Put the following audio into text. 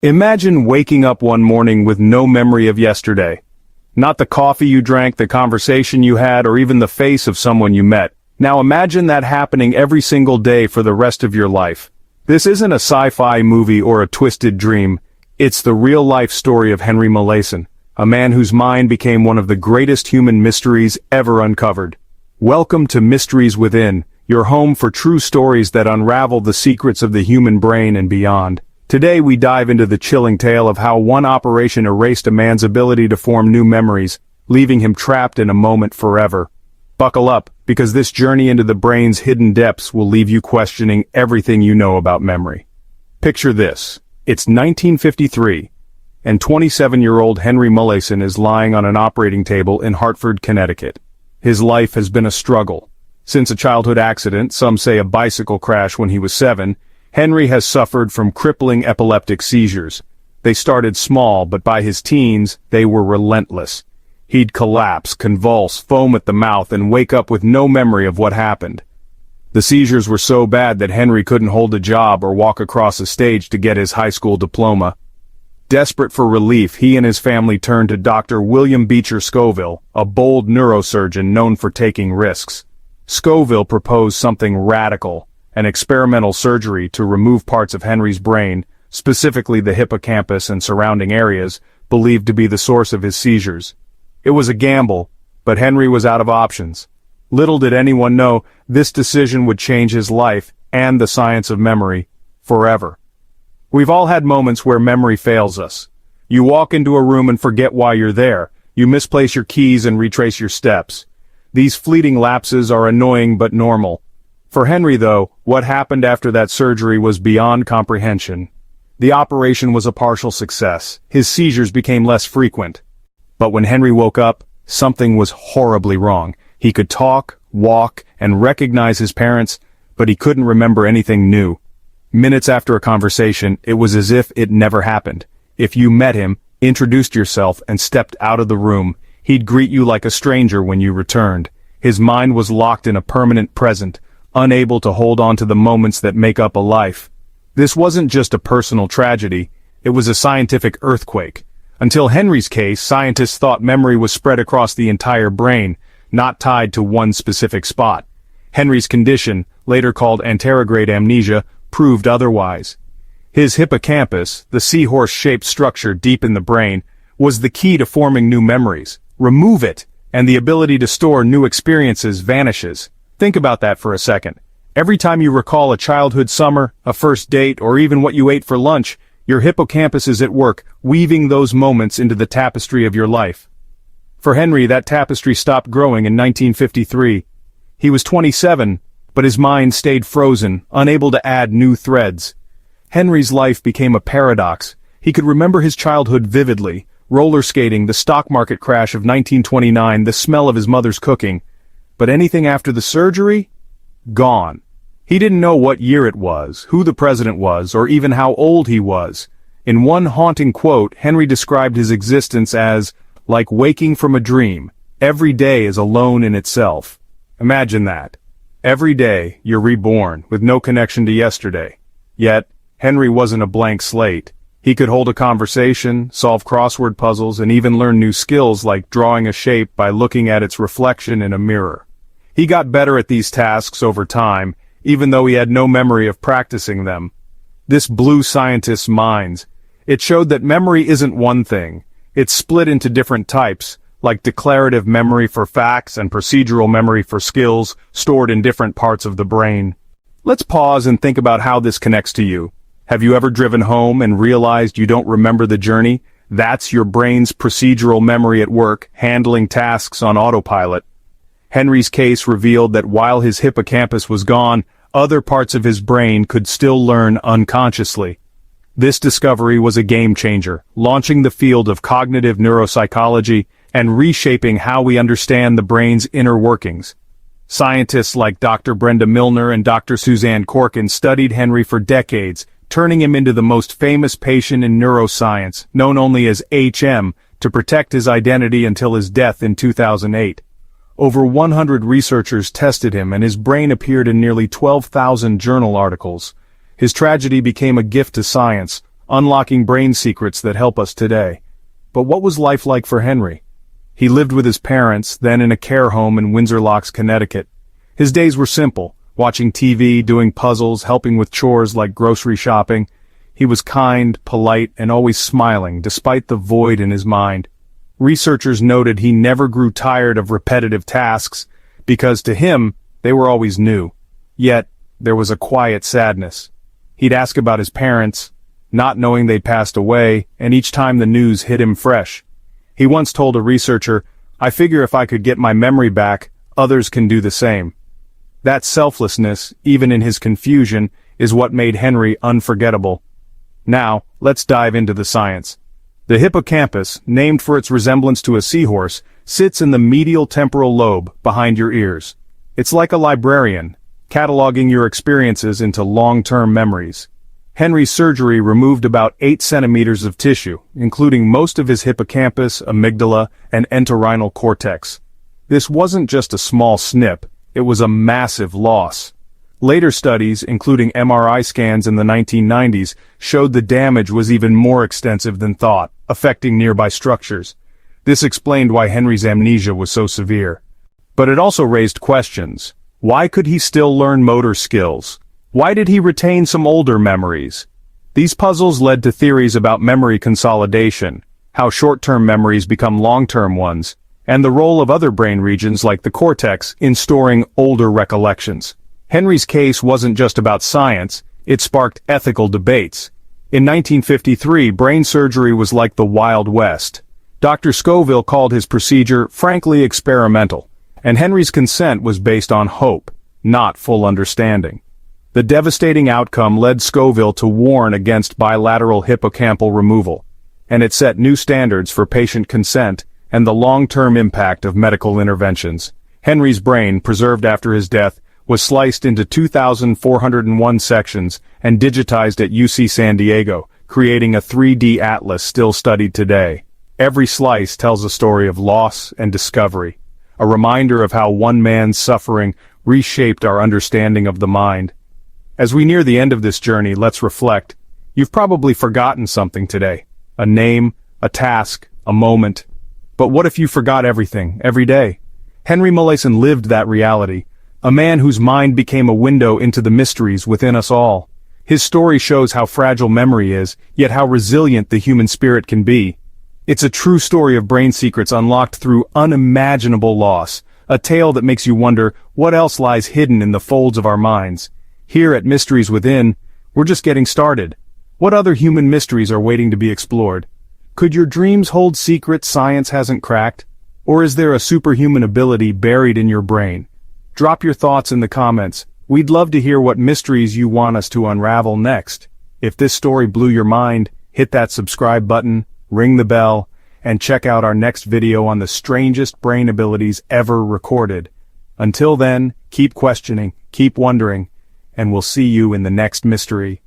Imagine waking up one morning with no memory of yesterday. Not the coffee you drank, the conversation you had, or even the face of someone you met. Now imagine that happening every single day for the rest of your life. This isn't a sci-fi movie or a twisted dream. It's the real-life story of Henry Molaison, a man whose mind became one of the greatest human mysteries ever uncovered. Welcome to Mysteries Within, your home for true stories that unravel the secrets of the human brain and beyond. Today we dive into the chilling tale of how one operation erased a man's ability to form new memories, leaving him trapped in a moment forever. Buckle up, because this journey into the brain's hidden depths will leave you questioning everything you know about memory. Picture this. It's 1953, and 27-year-old Henry Molaison is lying on an operating table in Hartford, Connecticut. His life has been a struggle. Since a childhood accident, some say a bicycle crash when he was 7, Henry has suffered from crippling epileptic seizures. They started small, but by his teens, they were relentless. He'd collapse, convulse, foam at the mouth, and wake up with no memory of what happened. The seizures were so bad that Henry couldn't hold a job or walk across a stage to get his high school diploma. Desperate for relief, he and his family turned to Dr. William Beecher Scoville, a bold neurosurgeon known for taking risks. Scoville proposed something radical: an experimental surgery to remove parts of Henry's brain, specifically the hippocampus and surrounding areas, believed to be the source of his seizures. It was a gamble, but Henry was out of options. Little did anyone know, this decision would change his life, and the science of memory, forever. We've all had moments where memory fails us. You walk into a room and forget why you're there. You misplace your keys and retrace your steps. These fleeting lapses are annoying but normal. For Henry, though, what happened after that surgery was beyond comprehension. The operation was a partial success. His seizures became less frequent. But when Henry woke up, something was horribly wrong. He could talk, walk, and recognize his parents, but he couldn't remember anything new. Minutes after a conversation, it was as if it never happened. If you met him, introduced yourself, and stepped out of the room, he'd greet you like a stranger when you returned. His mind was locked in a permanent present, unable to hold on to the moments that make up a life. This wasn't just a personal tragedy, it was a scientific earthquake. Until Henry's case, scientists thought memory was spread across the entire brain, not tied to one specific spot. Henry's condition, later called anterograde amnesia, proved otherwise. His hippocampus, the seahorse-shaped structure deep in the brain, was the key to forming new memories. Remove it, and the ability to store new experiences vanishes. Think about that for a second. Every time you recall a childhood summer, a first date, or even what you ate for lunch, your hippocampus is at work, weaving those moments into the tapestry of your life. For Henry, that tapestry stopped growing in 1953. He was 27, but his mind stayed frozen, unable to add new threads. Henry's life became a paradox. He could remember his childhood vividly: roller skating, the stock market crash of 1929, the smell of his mother's cooking. But anything after the surgery? Gone. He didn't know what year it was, who the president was, or even how old he was. In one haunting quote, Henry described his existence as, like waking from a dream. Every day is alone in itself. Imagine that. Every day, you're reborn, with no connection to yesterday. Yet, Henry wasn't a blank slate. He could hold a conversation, solve crossword puzzles, and even learn new skills like drawing a shape by looking at its reflection in a mirror. He got better at these tasks over time, even though he had no memory of practicing them. This blew scientists' minds. It showed that memory isn't one thing. It's split into different types, like declarative memory for facts and procedural memory for skills, stored in different parts of the brain. Let's pause and think about how this connects to you. Have you ever driven home and realized you don't remember the journey? That's your brain's procedural memory at work, handling tasks on autopilot. Henry's case revealed that while his hippocampus was gone, other parts of his brain could still learn unconsciously. This discovery was a game-changer, launching the field of cognitive neuropsychology and reshaping how we understand the brain's inner workings. Scientists like Dr. Brenda Milner and Dr. Suzanne Corkin studied Henry for decades, turning him into the most famous patient in neuroscience, known only as H.M., to protect his identity until his death in 2008. Over 100 researchers tested him, and his brain appeared in nearly 12,000 journal articles. His tragedy became a gift to science, unlocking brain secrets that help us today. But what was life like for Henry? He lived with his parents, then in a care home in Windsor Locks, Connecticut. His days were simple, watching TV, doing puzzles, helping with chores like grocery shopping. He was kind, polite, and always smiling, despite the void in his mind. Researchers noted he never grew tired of repetitive tasks, because to him, they were always new. Yet, there was a quiet sadness. He'd ask about his parents, not knowing they'd passed away, and each time the news hit him fresh. He once told a researcher, "I figure if I could get my memory back, others can do the same." That selflessness, even in his confusion, is what made Henry unforgettable. Now, let's dive into the science. The hippocampus, named for its resemblance to a seahorse, sits in the medial temporal lobe, behind your ears. It's like a librarian, cataloging your experiences into long-term memories. Henry's surgery removed about 8 centimeters of tissue, including most of his hippocampus, amygdala, and entorhinal cortex. This wasn't just a small snip, it was a massive loss. Later studies, including MRI scans in the 1990s, showed the damage was even more extensive than thought, affecting nearby structures. This explained why Henry's amnesia was so severe. But it also raised questions. Why could he still learn motor skills? Why did he retain some older memories? These puzzles led to theories about memory consolidation, how short-term memories become long-term ones, and the role of other brain regions like the cortex in storing older recollections. Henry's case wasn't just about science, it sparked ethical debates. In 1953, brain surgery was like the Wild West. Dr. Scoville called his procedure frankly experimental, and Henry's consent was based on hope, not full understanding. The devastating outcome led Scoville to warn against bilateral hippocampal removal, and it set new standards for patient consent and the long-term impact of medical interventions. Henry's brain, preserved after his death, was sliced into 2,401 sections and digitized at UC San Diego, creating a 3D atlas still studied today. Every slice tells a story of loss and discovery, a reminder of how one man's suffering reshaped our understanding of the mind. As we near the end of this journey, let's reflect. You've probably forgotten something today. A name, a task, a moment. But what if you forgot everything, every day? Henry Molaison lived that reality. A man whose mind became a window into the mysteries within us all. His story shows how fragile memory is, yet how resilient the human spirit can be. It's a true story of brain secrets unlocked through unimaginable loss, a tale that makes you wonder what else lies hidden in the folds of our minds. Here at Mysteries Within, we're just getting started. What other human mysteries are waiting to be explored? Could your dreams hold secrets science hasn't cracked? Or is there a superhuman ability buried in your brain? Drop your thoughts in the comments. We'd love to hear what mysteries you want us to unravel next. If this story blew your mind, hit that subscribe button, ring the bell, and check out our next video on the strangest brain abilities ever recorded. Until then, keep questioning, keep wondering, and we'll see you in the next mystery.